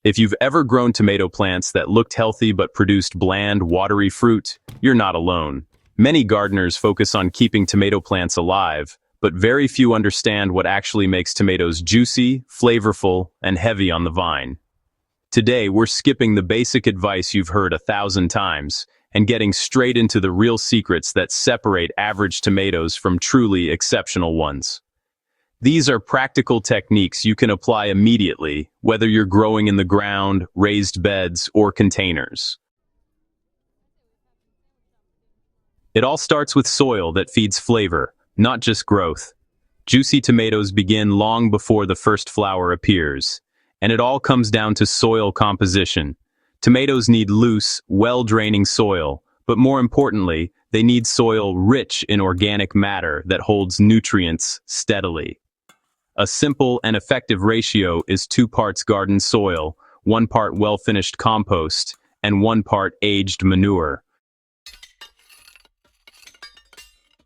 If you've ever grown tomato plants that looked healthy but produced bland, watery fruit, you're not alone. Many gardeners focus on keeping tomato plants alive, but very few understand what actually makes tomatoes juicy, flavorful, and heavy on the vine. Today, we're skipping the basic advice you've heard 1,000 times and getting straight into the real secrets that separate average tomatoes from truly exceptional ones. These are practical techniques you can apply immediately, whether you're growing in the ground, raised beds, or containers. It all starts with soil that feeds flavor, not just growth. Juicy tomatoes begin long before the first flower appears, and it all comes down to soil composition. Tomatoes need loose, well-draining soil, but more importantly, they need soil rich in organic matter that holds nutrients steadily. A simple and effective ratio is 2 parts garden soil, 1 part well-finished compost, and 1 part aged manure.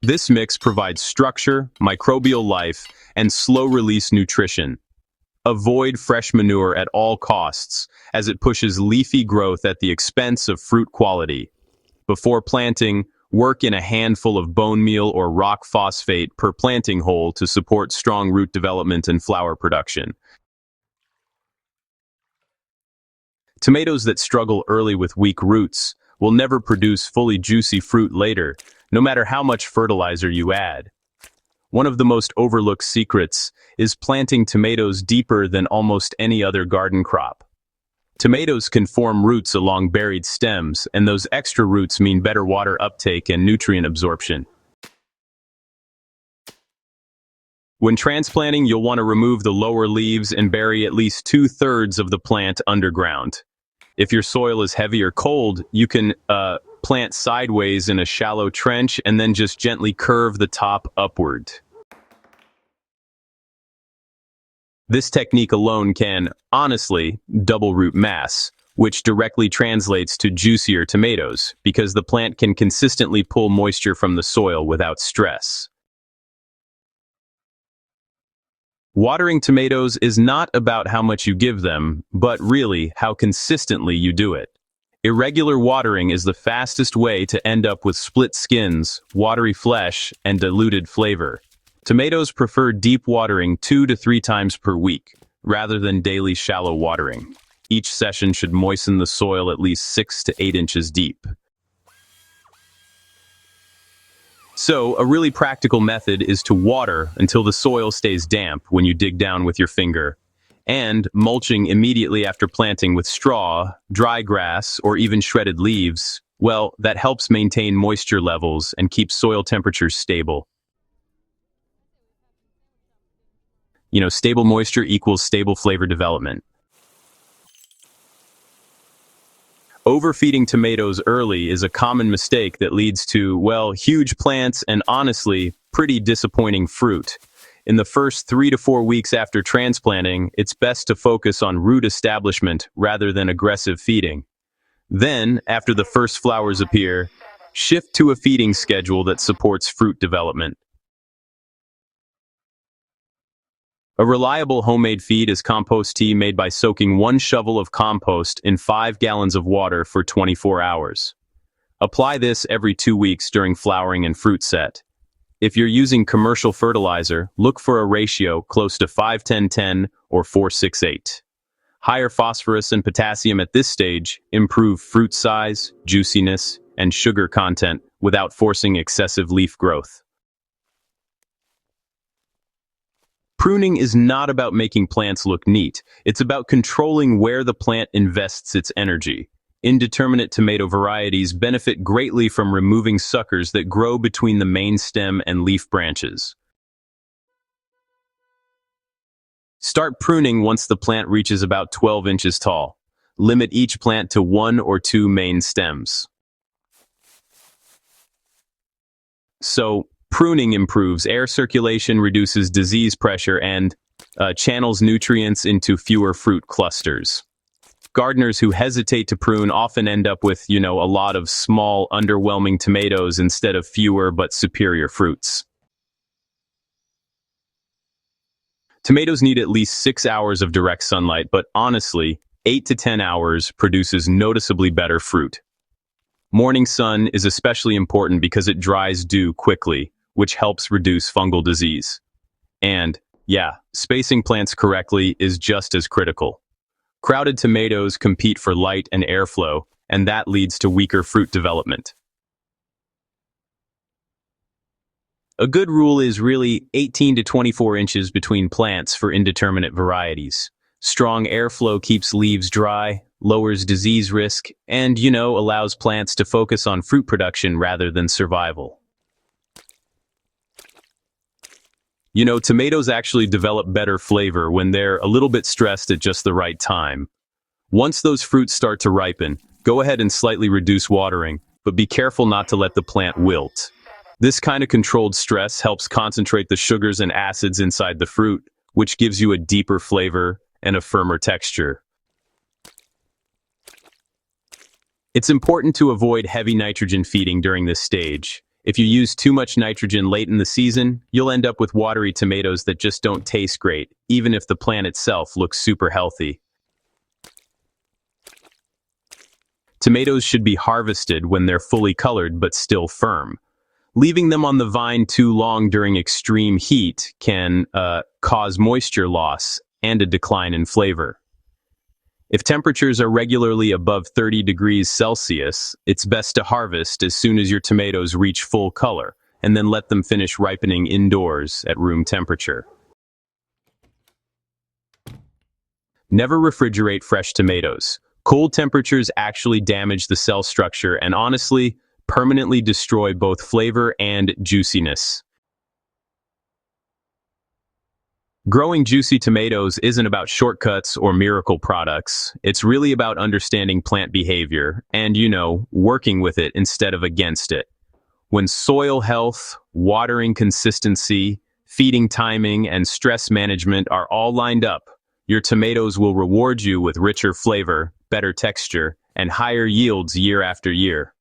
This mix provides structure, microbial life, and slow-release nutrition. Avoid fresh manure at all costs, as it pushes leafy growth at the expense of fruit quality. Before planting, work in a handful of bone meal or rock phosphate per planting hole to support strong root development and flower production. Tomatoes that struggle early with weak roots will never produce fully juicy fruit later, no matter how much fertilizer you add. One of the most overlooked secrets is planting tomatoes deeper than almost any other garden crop. Tomatoes can form roots along buried stems, and those extra roots mean better water uptake and nutrient absorption. When transplanting, you'll want to remove the lower leaves and bury at least 2/3 of the plant underground. If your soil is heavy or cold, you can plant sideways in a shallow trench and then just gently curve the top upward. This technique alone can, honestly, double root mass, which directly translates to juicier tomatoes, because the plant can consistently pull moisture from the soil without stress. Watering tomatoes is not about how much you give them, but really how consistently you do it. Irregular watering is the fastest way to end up with split skins, watery flesh, and diluted flavor. Tomatoes prefer deep watering 2 to 3 times per week, rather than daily shallow watering. Each session should moisten the soil at least 6 to 8 inches deep. So, a really practical method is to water until the soil stays damp when you dig down with your finger, and mulching immediately after planting with straw, dry grass, or even shredded leaves. Well, that helps maintain moisture levels and keep soil temperatures stable. Stable moisture equals stable flavor development. Overfeeding tomatoes early is a common mistake that leads to, well, huge plants and honestly, pretty disappointing fruit. In the first 3 to 4 weeks after transplanting, it's best to focus on root establishment rather than aggressive feeding. Then, after the first flowers appear, shift to a feeding schedule that supports fruit development. A reliable homemade feed is compost tea made by soaking 1 shovel of compost in 5 gallons of water for 24 hours. Apply this every 2 weeks during flowering and fruit set. If you're using commercial fertilizer, look for a ratio close to 5-10-10 or 4-6-8. Higher phosphorus and potassium at this stage improve fruit size, juiciness, and sugar content without forcing excessive leaf growth. Pruning is not about making plants look neat. It's about controlling where the plant invests its energy. Indeterminate tomato varieties benefit greatly from removing suckers that grow between the main stem and leaf branches. Start pruning once the plant reaches about 12 inches tall. Limit each plant to 1 or 2 main stems. So, pruning improves air circulation, reduces disease pressure, and channels nutrients into fewer fruit clusters. Gardeners who hesitate to prune often end up with, a lot of small, underwhelming tomatoes instead of fewer but superior fruits. Tomatoes need at least 6 hours of direct sunlight, but honestly, 8 to 10 hours produces noticeably better fruit. Morning sun is especially important because it dries dew quickly, which helps reduce fungal disease. And, yeah, spacing plants correctly is just as critical. Crowded tomatoes compete for light and airflow, and that leads to weaker fruit development. A good rule is really 18 to 24 inches between plants for indeterminate varieties. Strong airflow keeps leaves dry, lowers disease risk, and, allows plants to focus on fruit production rather than survival. Tomatoes actually develop better flavor when they're a little bit stressed at just the right time. Once those fruits start to ripen, go ahead and slightly reduce watering, but be careful not to let the plant wilt. This kind of controlled stress helps concentrate the sugars and acids inside the fruit, which gives you a deeper flavor and a firmer texture. It's important to avoid heavy nitrogen feeding during this stage. If you use too much nitrogen late in the season, you'll end up with watery tomatoes that just don't taste great, even if the plant itself looks super healthy. Tomatoes should be harvested when they're fully colored but still firm. Leaving them on the vine too long during extreme heat can cause moisture loss and a decline in flavor. If temperatures are regularly above 30 degrees Celsius, it's best to harvest as soon as your tomatoes reach full color, and then let them finish ripening indoors at room temperature. Never refrigerate fresh tomatoes. Cold temperatures actually damage the cell structure and honestly, permanently destroy both flavor and juiciness. Growing juicy tomatoes isn't about shortcuts or miracle products. It's really about understanding plant behavior and, working with it instead of against it. When soil health, watering consistency, feeding timing, and stress management are all lined up, your tomatoes will reward you with richer flavor, better texture, and higher yields year after year.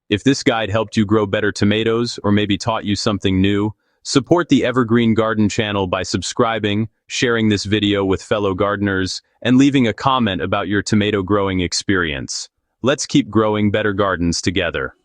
If this guide helped you grow better tomatoes or maybe taught you something new, support the Evergreen Garden channel by subscribing, sharing this video with fellow gardeners, and leaving a comment about your tomato growing experience. Let's keep growing better gardens together.